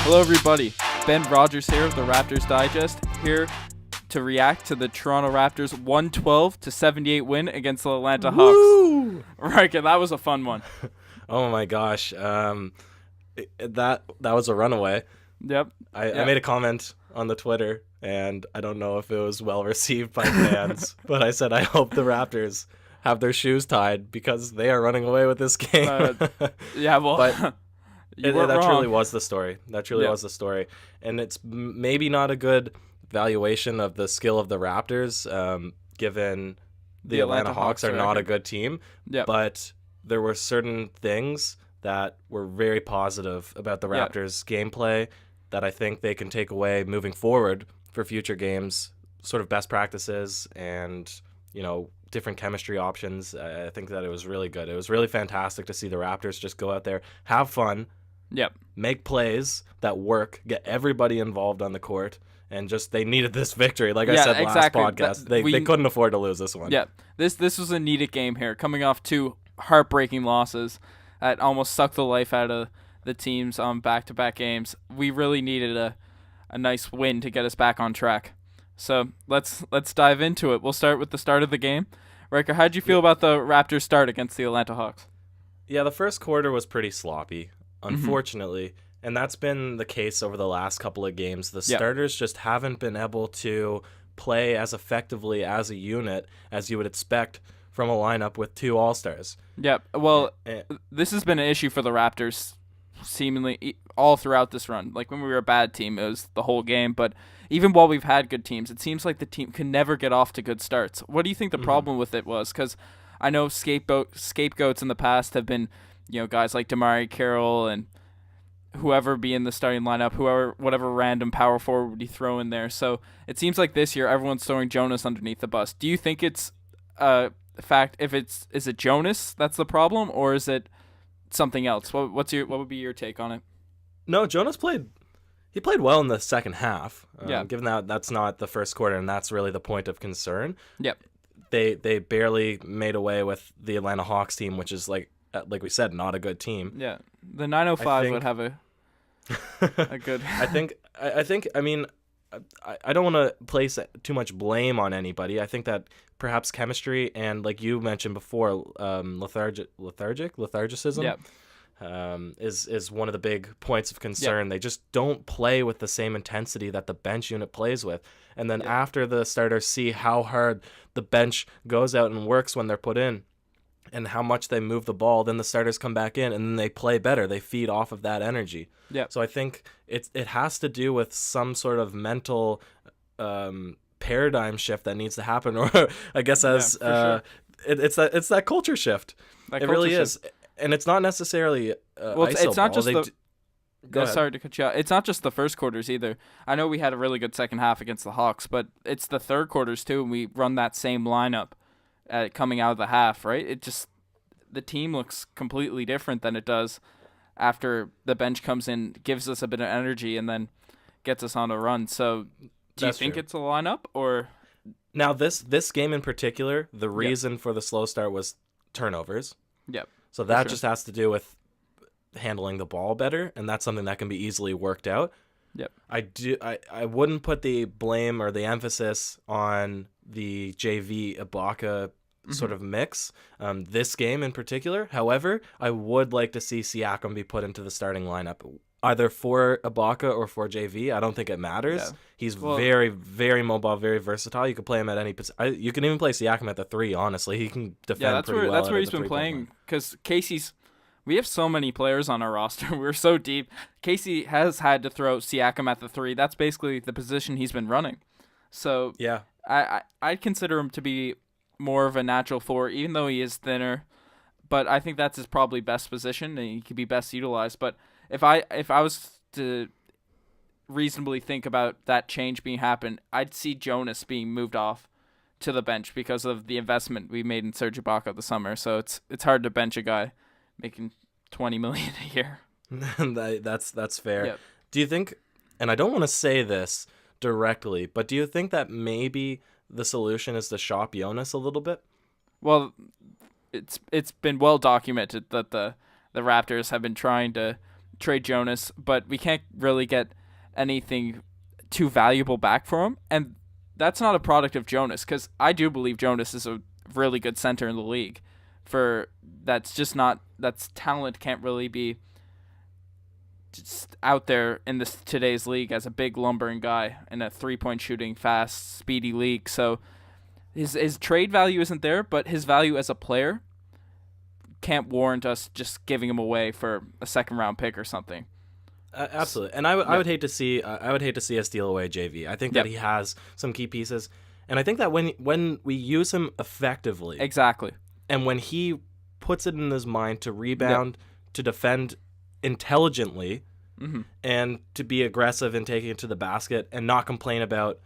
Hello, everybody. Ben Rogers here of the Raptors Digest, here to react to the Toronto Raptors 112-78 win against the Atlanta Hawks. Right, that was a fun one. Oh my gosh, that was a runaway. Yep. I made a comment on the Twitter, and I don't know if it was well received by fans, but I said I hope the Raptors have their shoes tied because they are running away with this game. Yeah, well, but that truly was the story. That truly was the story, and it's maybe not a good valuation of the skill of the Raptors, given the Atlanta Hawks are not a good team. Yep. But there were certain things that were very positive about the Raptors' gameplay that I think they can take away moving forward for future games, sort of best practices and, different chemistry options. I think that it was really good. It was really fantastic to see the Raptors just go out there, have fun, make plays that work, get everybody involved on the court, and just they needed this victory. Like I said last podcast, they couldn't afford to lose this one. Yeah, this was a needed game here, coming off two heartbreaking losses that almost sucked the life out of the teams on back-to-back games. We really needed a nice win to get us back on track. So let's dive into it. We'll start with the start of the game. Ryker, how'd you feel about the Raptors' start against the Atlanta Hawks? Yeah, the first quarter was pretty sloppy, unfortunately, and that's been the case over the last couple of games. The starters just haven't been able to play as effectively as a unit as you would expect from a lineup with two All-Stars. Yeah, well, this has been an issue for the Raptors seemingly all throughout this run. Like when we were a bad team, it was the whole game, but even while we've had good teams, it seems like the team can never get off to good starts. What do you think the problem with it was? Because I know scapegoats in the past have been, guys like DeMarre Carroll and whoever be in the starting lineup, whatever random power forward you throw in there. So it seems like this year everyone's throwing Jonas underneath the bus. Do you think it's fact is it Jonas that's the problem, or is it something else? What would be your take on it? No, Jonas played well in the second half. Given that that's not the first quarter, and that's really the point of concern. Yep. They barely made away with the Atlanta Hawks team, which is like we said, not a good team. Yeah. The 905 would have a good I mean, I don't want to place too much blame on anybody. I think that perhaps chemistry and, like you mentioned before, lethargicism is one of the big points of concern. They just don't play with the same intensity that the bench unit plays with. And then after the starters see how hard the bench goes out and works when they're put in and how much they move the ball, then the starters come back in and then they play better. They feed off of that energy. Yeah. So I think it has to do with some sort of mental paradigm shift that needs to happen, or I guess it's that culture shift. It really is, and it's not necessarily. It's not just sorry to cut you out. It's not just the first quarters either. I know we had a really good second half against the Hawks, but it's the third quarters too, and we run that same lineup coming out of the half. Right? It just the team looks completely different than it does after the bench comes in, gives us a bit of energy, and then gets us on a run. So, do you think it's a lineup, or now this game in particular? The reason for the slow start was turnovers. Yep. So that just has to do with handling the ball better, and that's something that can be easily worked out. Yep. I wouldn't put the blame or the emphasis on the JV Ibaka sort of mix this game in particular. However, I would like to see Siakam be put into the starting lineup, either for Ibaka or for JV. I don't think it matters. Yeah. He's very, very mobile, very versatile. You can play him at any position. You can even play Siakam at the 3, honestly. He can defend pretty well. That's where he's been playing, because we have so many players on our roster. We're so deep. Casey has had to throw Siakam at the 3. That's basically the position he's been running. So yeah, I'd consider him to be more of a natural 4, even though he is thinner. But I think that's his probably best position, and he could be best utilized. But if I was to reasonably think about that change being happen, I'd see Jonas being moved off to the bench because of the investment we made in Serge Ibaka this summer. So it's hard to bench a guy making $20 million a year. That's fair. Yep. Do you think, and I don't want to say this directly, but do you think that maybe the solution is to shop Jonas a little bit? Well, it's been well documented that the Raptors have been trying to trade Jonas, but we can't really get anything too valuable back for him. And that's not a product of Jonas, because I do believe Jonas is a really good center in the league. That's talent can't really be just out there in this today's league as a big lumbering guy in a 3-point shooting, fast, speedy league. So his trade value isn't there, but his value as a player can't warrant us just giving him away for a second round pick or something. Absolutely, and I would hate to see us deal away JV. I think that he has some key pieces, and I think that when we use him effectively, exactly, and when he puts it in his mind to rebound, to defend intelligently, and to be aggressive in taking it to the basket and not complain about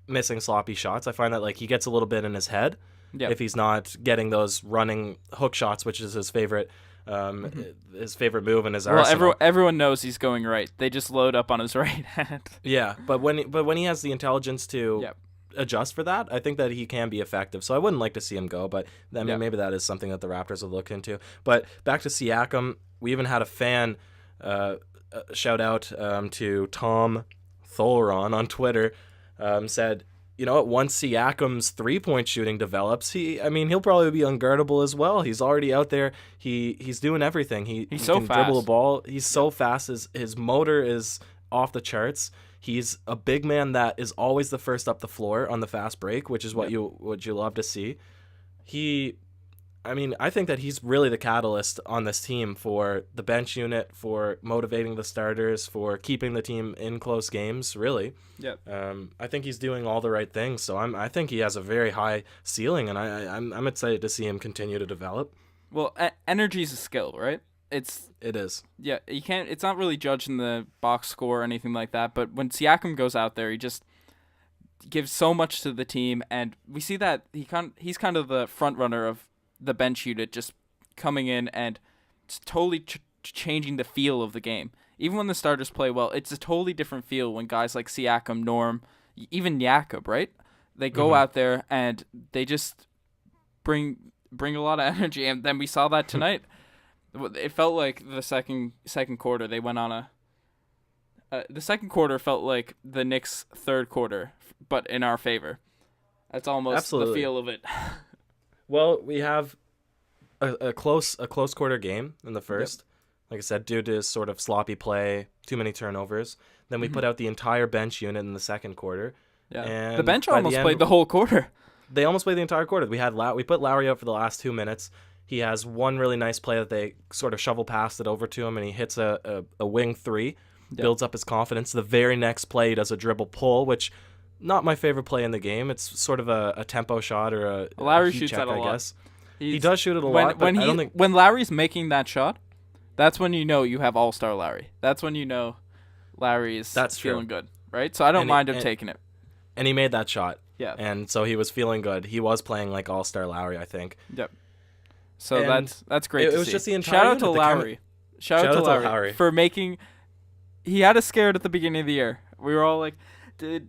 missing sloppy shots, I find that like he gets a little bit in his head if he's not getting those running hook shots, which is his favorite. His favorite move in his arsenal. Everyone knows he's going right. They just load up on his right hand. Yeah, but when he has the intelligence to adjust for that, I think that he can be effective. So I wouldn't like to see him go, but I mean, maybe that is something that the Raptors will look into. But back to Siakam, we even had a fan shout out to Tom Tholeron on Twitter, said, you know what, once Siakam's 3-point shooting develops, he'll probably be unguardable as well. He's already out there. He's doing everything. He so can fast. Dribble the ball. He's so fast. His motor is off the charts. He's a big man that is always the first up the floor on the fast break, which is what you love to see. I think that he's really the catalyst on this team for the bench unit, for motivating the starters, for keeping the team in close games, really. Yeah. I think he's doing all the right things, so I think he has a very high ceiling, and I'm excited to see him continue to develop. Well, energy is a skill, right? It is. Yeah, you can't. It's not really judged in the box score or anything like that, but when Siakam goes out there, he just gives so much to the team, and we see that he's kind of the front runner of the bench unit, just coming in and totally changing the feel of the game. Even when the starters play well, it's a totally different feel when guys like Siakam, Norm, even Jakob, right? They go out there and they just bring a lot of energy, and then we saw that tonight. It felt like the second quarter they went on the second quarter felt like the Knicks' third quarter, but in our favor. That's almost the feel of it. Well, we have a close quarter game in the first. Yep. Like I said, due to sort of sloppy play, too many turnovers. Then we put out the entire bench unit in the second quarter. Yeah, and the bench almost played the whole quarter. They almost played the entire quarter. We put Lowry out for the last 2 minutes. He has one really nice play that they sort of shovel past it over to him, and he hits a wing three, builds up his confidence. The very next play, he does a dribble pull, which not my favorite play in the game. It's sort of a tempo shot or a Lowry heat shoots check, that a I lot. guess. He does shoot it a lot, but I don't think... When Lowry's making that shot, that's when you know you have all-star Lowry. That's when you know Lowry is feeling good, right? So I don't mind him taking it. And he made that shot. Yeah. And so he was feeling good. He was playing like all-star Lowry, I think. Yep. So that's great to see. It was just the entire Shout out to Lowry. Shout out to Lowry for making... He had us scared at the beginning of the year. We were all like, did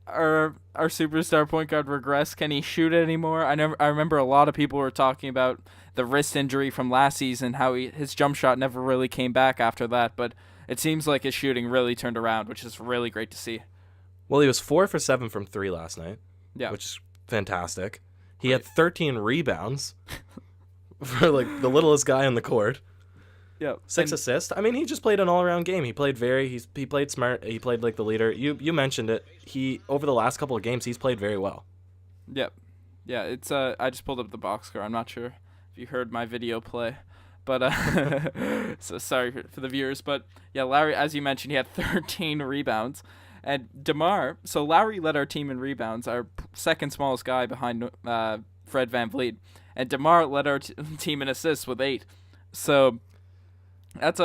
our superstar point guard regress? Can he shoot it anymore? I remember a lot of people were talking about the wrist injury from last season, how his jump shot never really came back after that, but it seems like his shooting really turned around, which is really great to see. Well, he was 4 for 7 from 3 last night, which is fantastic. He had 13 rebounds for like the littlest guy on the court. Yeah, 6 assists. I mean, he just played an all-around game. He played he played smart. He played like the leader. You mentioned it. He over the last couple of games, he's played very well. Yep. Yeah, it's I just pulled up the box score. I'm not sure if you heard my video play, but so sorry for the viewers. But yeah, Lowry, as you mentioned, he had 13 rebounds, and DeMar. So Lowry led our team in rebounds, our second smallest guy behind Fred VanVleet, and DeMar led our team in assists with 8. So. That's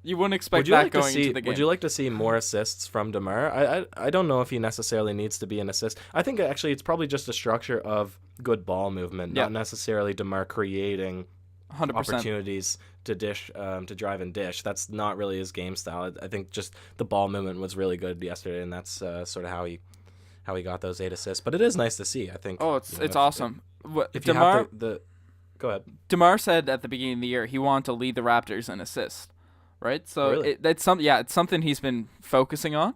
you wouldn't expect that going into the game. Would you like to see more assists from DeMar? I don't know if he necessarily needs to be an assist. I think actually it's probably just a structure of good ball movement, not necessarily DeMar creating 100%. Opportunities to dish, to drive and dish. That's not really his game style. I think just the ball movement was really good yesterday, and that's sort of how he got those 8 assists. But it is nice to see. I think. Oh, it's awesome. If you have the Go ahead. DeMar said at the beginning of the year he wanted to lead the Raptors in assists, right? So Really? it's something he's been focusing on,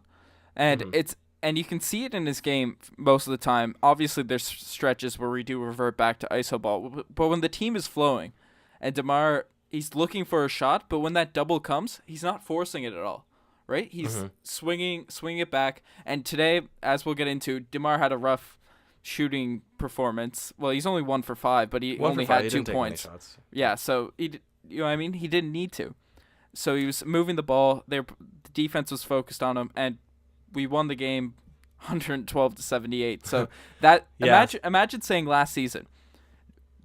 and Mhm. and you can see it in his game most of the time. Obviously, there's stretches where we do revert back to iso ball, but when the team is flowing, and DeMar, he's looking for a shot, but when that double comes, he's not forcing it at all, right? He's swinging it back. And today, as we'll get into, DeMar had a rough shooting performance. Well, he's only 1 for 5, but he 1 only for 5. had He 2 didn't take many points. shots. Yeah, so you know what I mean? He didn't need to. So he was moving the ball. The defense was focused on him, and we won the game 112-78. So that Yeah. imagine saying last season,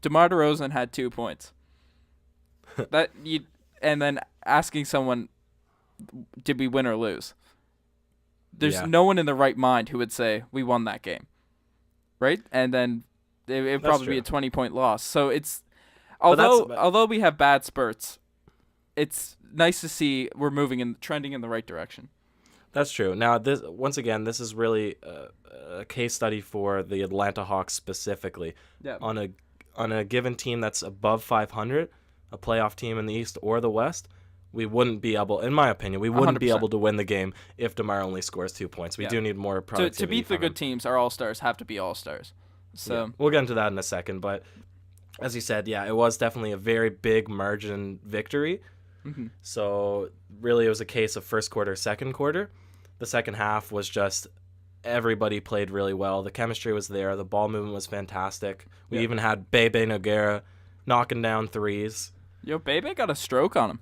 DeMar DeRozan had 2 points. And then asking someone, did we win or lose? There's no one in the right mind who would say we won that game, right? And then it'd probably be a 20-point loss. So it's although we have bad spurts, it's nice to see we're trending in the right direction. That's true. Now, this is really a case study for the Atlanta Hawks specifically. Yeah. On a given team that's above 500, a playoff team in the East or the West, we wouldn't be able, in my opinion, be 100%. able to win the game if DeMar only scores 2 points. We do need more productivity. To beat the good teams, our all-stars have to be all-stars. So we'll get into that in a second. But as you said, it was definitely a very big margin victory. Mm-hmm. So really it was a case of first quarter, second quarter. The second half was just everybody played really well. The chemistry was there. The ball movement was fantastic. We even had Bebe Nogueira knocking down threes. Yo, Bebe got a stroke on him.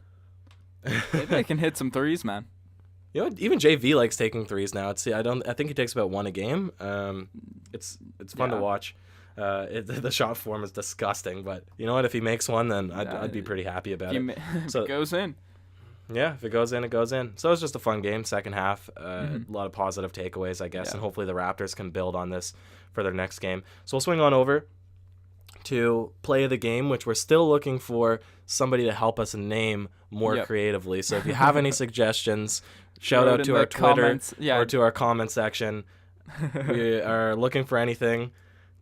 Bebe can hit some threes, man. You know, even JV likes taking threes now. I think he takes about 1 a game. It's fun to watch. The shot form is disgusting, but you know what? If he makes one, then I'd be pretty happy about it. So it goes in. Yeah, if it goes in, it goes in. So it was just a fun game, second half. A lot of positive takeaways, I guess, and hopefully the Raptors can build on this for their next game. So we'll swing on over to play of the game, which we're still looking for somebody to help us name more creatively. So if you have any suggestions, shout out to our Twitter or to our comment section. We are looking for anything.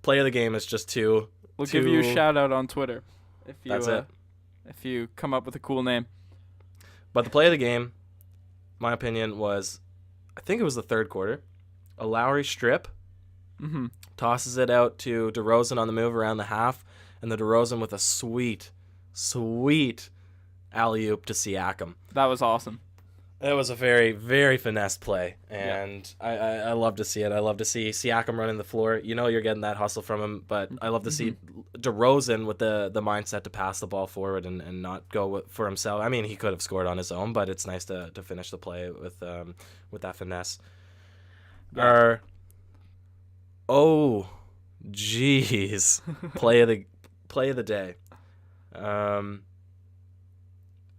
Play of the game is just two. We'll give you a shout out on Twitter that's it. If you come up with a cool name. But the play of the game, my opinion, was, I think it was the third quarter, a Lowry strip, tosses it out to DeRozan on the move around the half, and the DeRozan with a sweet alley-oop to Siakam. That was awesome. It was a very, very finesse play, and I love to see it. I love to see Siakam running the floor. You know you're getting that hustle from him, but I love to see DeRozan with the mindset to pass the ball forward and not go for himself. I mean, he could have scored on his own, but it's nice to finish the play with that finesse. Yeah. Play of the day.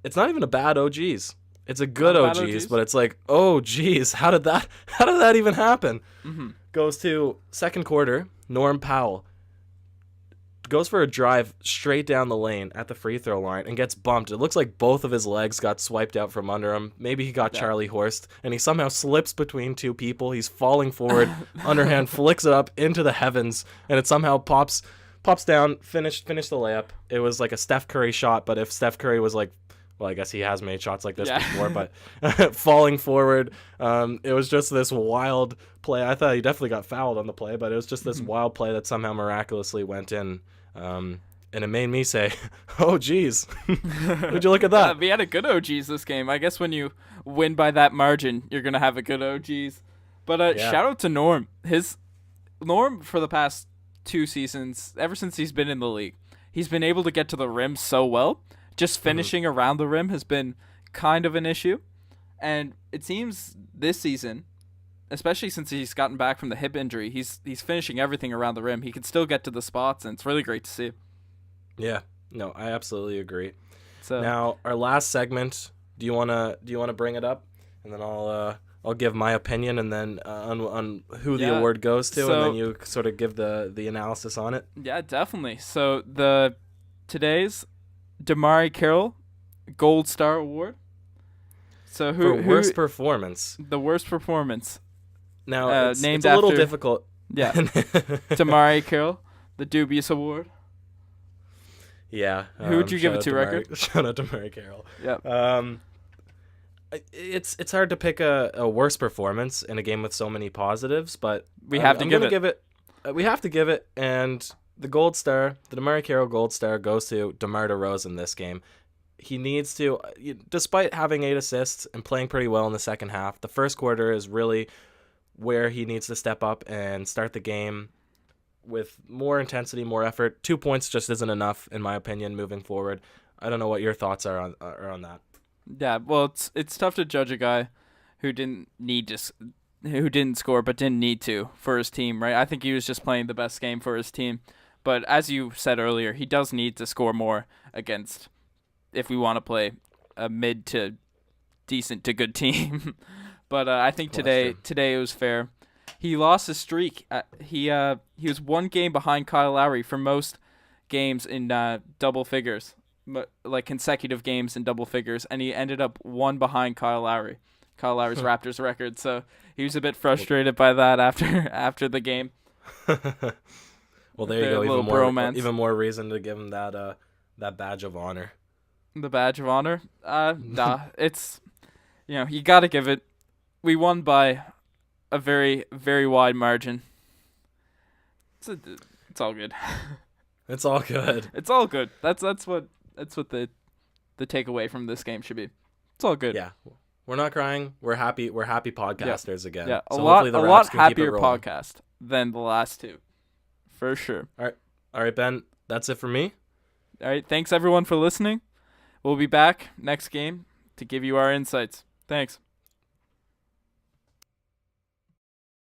It's not even a bad OGs. It's a good OGs, but it's like, oh geez, how did that even happen? Goes to second quarter, Norm Powell goes for a drive straight down the lane at the free throw line and gets bumped. It looks like both of his legs got swiped out from under him. Maybe he got Charlie Horst, and he somehow slips between two people. He's falling forward, underhand flicks it up into the heavens, and it somehow pops down, finish the layup. It was like a Steph Curry shot, but if Steph Curry was like, well, I guess he has made shots like this before, but falling forward, it was just this wild play. I thought he definitely got fouled on the play, but it was just this wild play that somehow miraculously went in. And it made me say, oh, geez. Would you look at that? We had a good OGs this game. I guess when you win by that margin, you're going to have a good OGs. But shout out to Norm. Norm, for the past 2 seasons, ever since he's been in the league, he's been able to get to the rim so well. Just finishing around the rim has been kind of an issue. And it seems this season, especially since he's gotten back from the hip injury, he's finishing everything around the rim. He can still get to the spots, and it's really great to see. Yeah. No, I absolutely agree. So now, our last segment, do you wanna bring it up? And then I'll give my opinion, and then on who the award goes to, and then you sort of give the analysis on it. Yeah, definitely. So today's Damari Carroll Gold Star Award. So who worst performance? The worst performance. Now it's a little difficult. Yeah, Damari Carroll, the dubious award. Yeah. Who would you give it to, Ryker? Shout out to Damari Carroll. Yeah. It's hard to pick a worse performance in a game with so many positives, but We have to give it. We have to give it, and the gold star, the DeMar Carroll gold star, goes to DeMar DeRozan this game. He needs to, despite having 8 assists and playing pretty well in the second half, the first quarter is really where he needs to step up and start the game with more intensity, more effort. 2 points just isn't enough, in my opinion, moving forward. I don't know what your thoughts are on that. Yeah, well, it's tough to judge a guy who didn't score but didn't need to for his team, right? I think he was just playing the best game for his team. But as you said earlier, he does need to score more against if we want to play a mid to decent to good team. But I think today it was fair. He lost his streak. He was 1 game behind Kyle Lowry for most games in double figures, like consecutive games in double figures, and he ended up 1 behind Kyle Lowry's Raptors record. So he was a bit frustrated by that after the game. Well, there you go. Even more reason to give him that badge of honor. The badge of honor? Nah. It's, you got to give it. We won by a very, very wide margin. It's all good. It's all good. It's all good. That's what the takeaway from this game should be. It's all good. Yeah. We're not crying. We're happy. We're happy podcasters again. Yeah, so a lot happier podcast than the last 2. For sure. All right, Ben. That's it for me. All right. Thanks everyone for listening. We'll be back next game to give you our insights. Thanks.